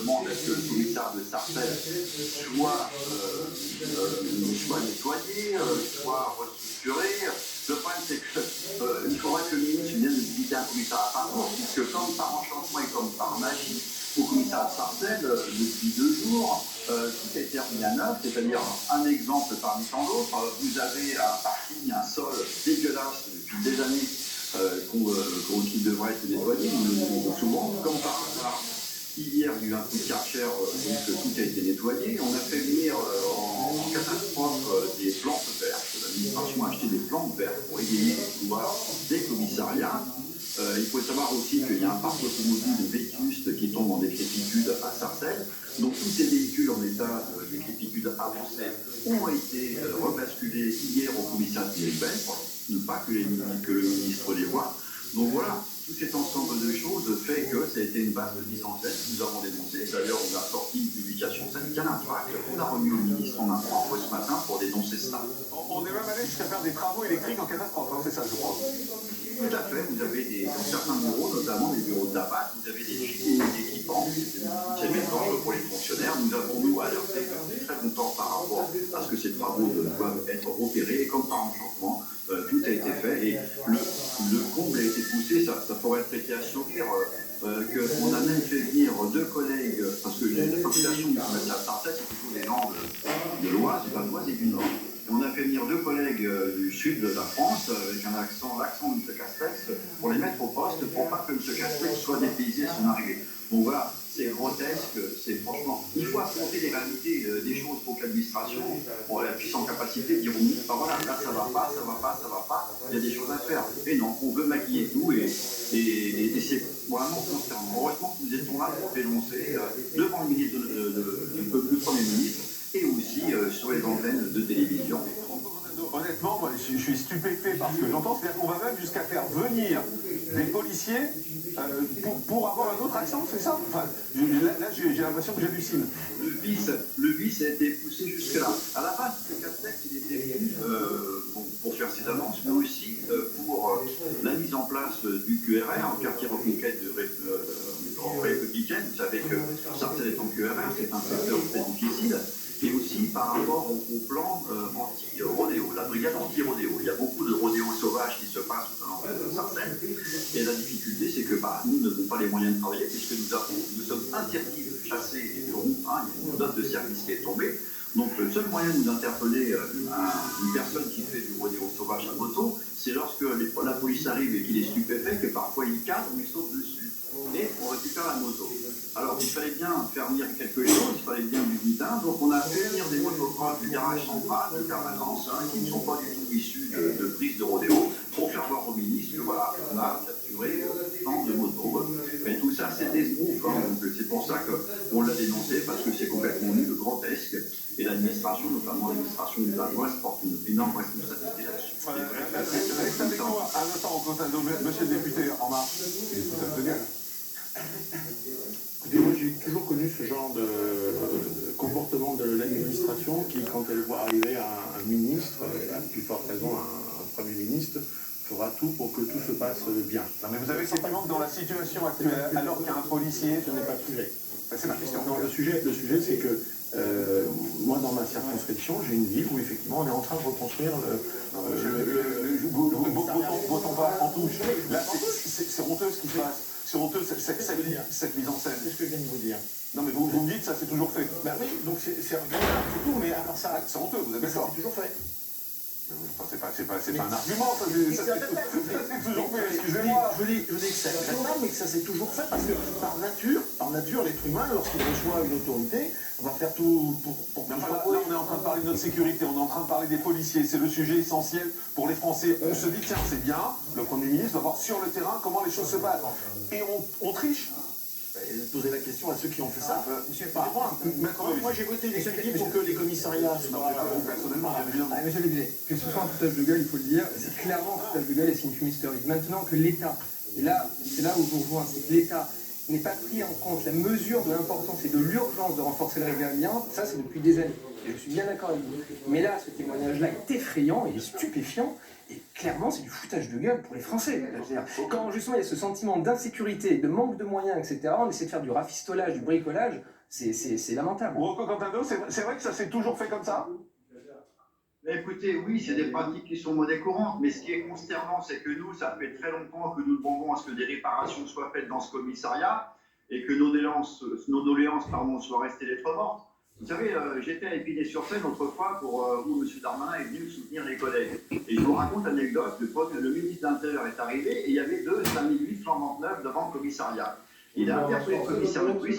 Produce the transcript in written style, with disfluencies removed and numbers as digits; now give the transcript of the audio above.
demande à ce que le commissariat de Sarcelles soit nettoyé, soit restructuré. Le problème, c'est qu'il faudrait que le ministre vienne visiter un commissariat par jour, puisque comme par enchantement et comme par magie, au commissariat de Sarcelles, depuis 2 jours, tout a été remis à neuf, c'est-à-dire un exemple parmi tant d'autres. Vous avez un parking, un sol dégueulasse depuis des années qui devrait être nettoyé, nous le disons souvent, comme par hasard. Hier, il y a eu un coup de Karcher, donc tout a été nettoyé. On a fait venir en catastrophe des plantes vertes. L'administration a acheté des plantes vertes pour égayer les couloirs des commissariats. Il faut savoir aussi qu'il y a un parc automobile vétuste qui tombe en décrépitude à Sarcelles. Donc tous ces véhicules en état de décrépitude avancée ont été rebasculés hier au commissariat de Liège pour ne pas que le ministre les voie. Donc voilà, tout cet ensemble de choses fait que ça a été une vaste mise en scène que nous avons dénoncée. D'ailleurs, on a sorti une publication syndicale, un tract qu'on a remis au ministre en impôt ce matin pour dénoncer cela. On est même allé jusqu'à faire des travaux électriques en catastrophe, hein, c'est ça, je crois. Tout à fait, vous avez dans certains bureaux, notamment les bureaux de la BAC, vous avez des filets d'équipements, c'est dangereux pour les fonctionnaires. Nous avons, nous, alerté depuis très longtemps par rapport à ce que ces travaux doivent être opérés, et comme par enchantement, tout a été fait, et le comble a été poussé, ça pourrait être prêté à sourire, qu'on a même fait venir 2 collègues, parce que la population du commissariat de Sarcelles, c'est plutôt des gens de l'Oise, et du Nord. On a fait venir 2 collègues du sud de la France avec l'accent de M. Castex pour les mettre au poste pour pas que M. Castex soit dépaysé à son arrivée. Bon voilà, c'est grotesque, c'est franchement... Il faut affronter les réalités des choses pour que l'administration puisse en capacité de dire ah, voilà, là ça va pas, il y a des choses à faire. Et non, on veut maquiller tout et c'est vraiment consternant. Heureusement que nous étions là pour dénoncer devant le ministre le Premier ministre et aussi sur les antennes de télévision. Honnêtement, moi, je suis stupéfait par ce que j'entends. C'est-à-dire qu'on va même jusqu'à faire venir des policiers pour avoir un autre accent, c'est ça? Enfin, là, j'ai l'impression que j'hallucine. Le vice a été poussé jusque-là. À la base, le Castex, il était venu pour faire ses annonces, mais aussi pour la mise en place du QRR, en quartier reconquête républicaine. Vous savez que Sarcelles est en QRR, c'est un secteur très difficile. Et aussi par rapport au plan anti-rodéo, la brigade anti-rodéo. Il y a beaucoup de rodéos sauvages qui se passent dans Sarcelles. Et la difficulté, c'est que nous n'avons pas les moyens de travailler puisque nous sommes interdits de chasser les roues. Hein, il y a une note de service qui est tombée. Donc le seul moyen de nous interpeller une personne qui fait du rodéo sauvage à moto, c'est lorsque la police arrive et qu'il est stupéfait, que parfois il cadre ou il saute dessus. Et on récupère la moto. Alors il fallait bien faire venir quelque chose, il fallait bien du butin, donc on a fait venir des motocross du garage central de permanence, qui ne sont pas du tout issus de prises de rodéo, pour faire voir au ministre que voilà, on a capturé tant de motos. Mais tout ça c'est des esbrouf, donc c'est pour ça qu'on l'a dénoncé, parce que c'est complètement nul, grotesque, et l'administration, notamment l'administration du Val-d'Oise, porte une énorme responsabilité là-dessus. Reste avec nous un instant, monsieur le député, en marche. Écoutez, moi j'ai toujours connu ce genre de comportement de l'administration qui, quand elle voit arriver un ministre, à plus forte raison un Premier ministre, fera tout pour que tout se passe bien. Non, mais vous avez le sentiment que dans la situation actuelle, alors qu'il y a un policier... Ce n'est pas le sujet. C'est ma question. Non, le sujet c'est que moi dans ma circonscription, j'ai une ville où effectivement on est en train de reconstruire votons pas en touche. Là, c'est honteux ce qui se passe. C'est honteux cette mise en scène. C'est ce que je viens de vous dire. Non mais vous me dites ça c'est toujours fait. Ben oui, donc c'est tout, mais à part ça, c'est honteux, vous êtes d'accord. C'est toujours fait. C'est pas un argument, ça c'est toujours fait, excusez-moi. Je dis que c'est regrettable, mais que ça s'est toujours fait, parce que par nature, l'être humain, lorsqu'il reçoit une autorité, va faire tout pour... Là, on est en train de parler de notre sécurité, on est en train de parler des policiers, c'est le sujet essentiel pour les Français. On se dit, tiens, c'est bien, le Premier ministre va voir sur le terrain comment les choses se passent. Et on triche. Poser la question à ceux qui ont fait ça. Monsieur, par rapport moi j'ai voté des crédits pour que les commissariats soient... personnellement, bien évidemment. Monsieur le député, que ce soit un foutage de gueule, il faut le dire, c'est clairement un foutage de gueule et c'est une fumisterie. Maintenant que l'État, et là, c'est là où je vous rejoins, c'est que l'État n'ait pas pris en compte la mesure de l'importance et de l'urgence de renforcer le règlement, ça c'est depuis des années. Et je suis bien d'accord avec vous. Mais là, ce témoignage-là est effrayant, il est stupéfiant, et clairement c'est du foutage de gueule pour les Français. C'est-à-dire, quand justement il y a ce sentiment d'insécurité, de manque de moyens, etc., on essaie de faire du rafistolage, du bricolage, c'est lamentable. Rocco Cantado, c'est vrai que ça s'est toujours fait comme ça? Écoutez, oui, c'est des pratiques qui sont monnaie courante, mais ce qui est consternant, c'est que nous, ça fait très longtemps que nous demandons à ce que des réparations soient faites dans ce commissariat et que nos doléances soient restées lettres mortes. Vous savez, j'étais à Épinay-sur-Seine autrefois où M. Darmanin est venu soutenir les collègues. Et je vous raconte l'anecdote, le ministre de l'Intérieur est arrivé et il y avait deux 5008 flambant neufs devant le commissariat. Il a interpellé le commissaire de police